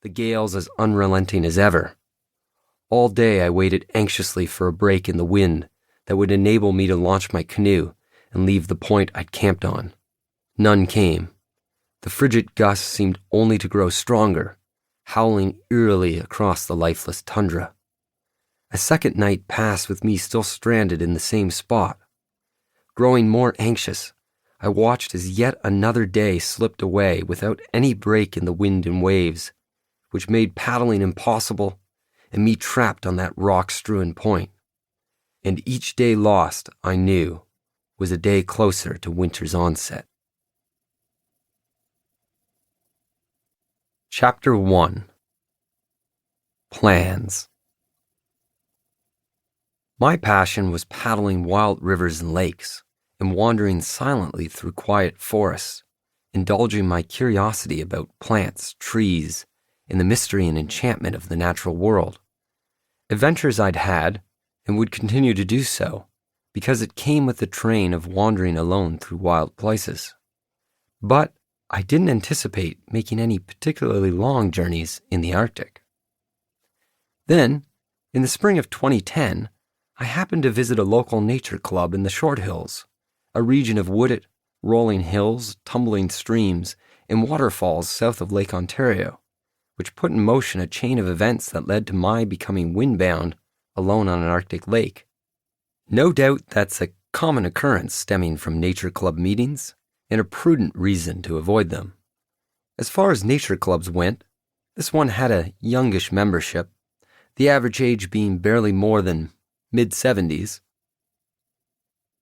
the gales as unrelenting as ever. All day I waited anxiously for a break in the wind that would enable me to launch my canoe and leave the point I'd camped on. None came. The frigid gusts seemed only to grow stronger, howling eerily across the lifeless tundra. A second night passed with me still stranded in the same spot. Growing more anxious, I watched as yet another day slipped away without any break in the wind and waves, which made paddling impossible and me trapped on that rock-strewn point. And each day lost, I knew, was a day closer to winter's onset. Chapter 1. Plans. My passion was paddling wild rivers and lakes, and wandering silently through quiet forests, indulging my curiosity about plants, trees, and the mystery and enchantment of the natural world. Adventures I'd had, and would continue to do so, because it came with the train of wandering alone through wild places. But I didn't anticipate making any particularly long journeys in the Arctic. Then, in the spring of 2010, I happened to visit a local nature club in the Short Hills, a region of wooded, rolling hills, tumbling streams, and waterfalls south of Lake Ontario, which put in motion a chain of events that led to my becoming windbound alone on an Arctic lake. No doubt that's a common occurrence stemming from nature club meetings, and a prudent reason to avoid them. As far as nature clubs went, this one had a youngish membership, the average age being barely more than mid-70s.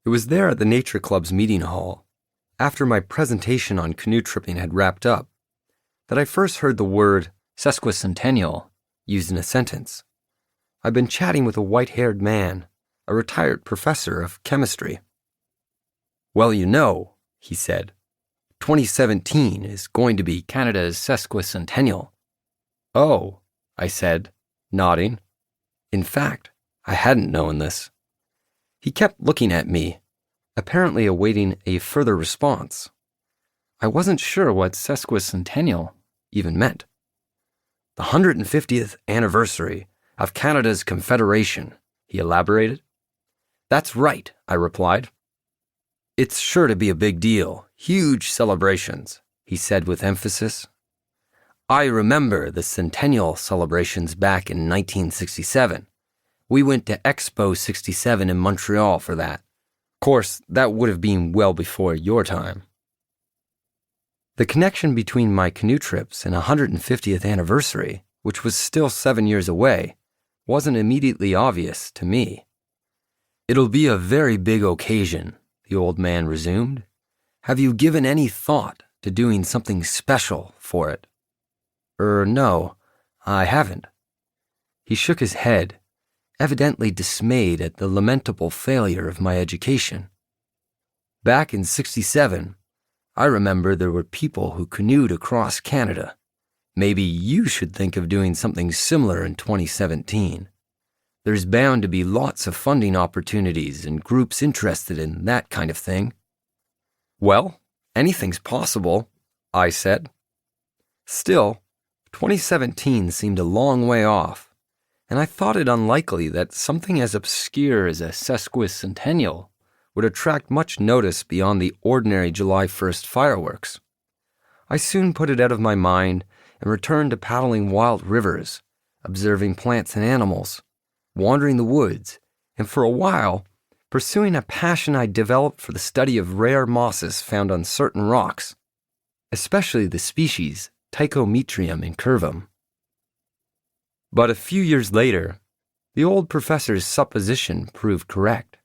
It was there at the nature club's meeting hall, after my presentation on canoe tripping had wrapped up, that I first heard the word sesquicentennial used in a sentence. I'd been chatting with a white-haired man, a retired professor of chemistry. "Well, you know," he said, 2017 is going to be Canada's sesquicentennial. "Oh," I said, nodding. In fact, I hadn't known this. He kept looking at me, apparently awaiting a further response. I wasn't sure what sesquicentennial even meant. "The 150th anniversary of Canada's Confederation," he elaborated. "That's right," I replied. "It's sure to be a big deal, huge celebrations," he said with emphasis. "I remember the centennial celebrations back in 1967. We went to Expo 67 in Montreal for that. Of course, that would have been well before your time." The connection between my canoe trips and 150th anniversary, which was still 7 years away, wasn't immediately obvious to me. "It'll be a very big occasion," the old man resumed. "Have you given any thought to doing something special for it?" No, I haven't." He shook his head, evidently dismayed at the lamentable failure of my education. "Back in '67, I remember there were people who canoed across Canada. Maybe you should think of doing something similar in 2017. There's bound to be lots of funding opportunities and groups interested in that kind of thing." "Well, anything's possible," I said. Still, 2017 seemed a long way off, and I thought it unlikely that something as obscure as a sesquicentennial would attract much notice beyond the ordinary July 1st fireworks. I soon put it out of my mind and returned to paddling wild rivers, observing plants and animals, wandering the woods, and for a while pursuing a passion I developed for the study of rare mosses found on certain rocks, especially the species Tychometrium incurvum. But a few years later, the old professor's supposition proved correct.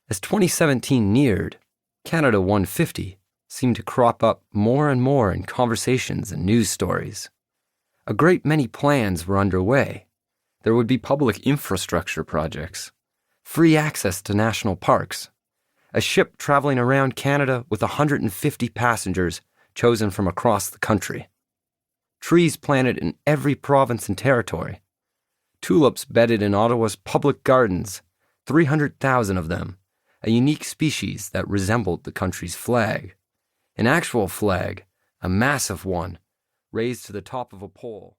As 2017 neared, Canada 150 seemed to crop up more and more in conversations and news stories. A great many plans were underway. There would be public infrastructure projects, free access to national parks, a ship traveling around Canada with 150 passengers chosen from across the country, trees planted in every province and territory, tulips bedded in Ottawa's public gardens, 300,000 of them, a unique species that resembled the country's flag, an actual flag, a massive one, raised to the top of a pole.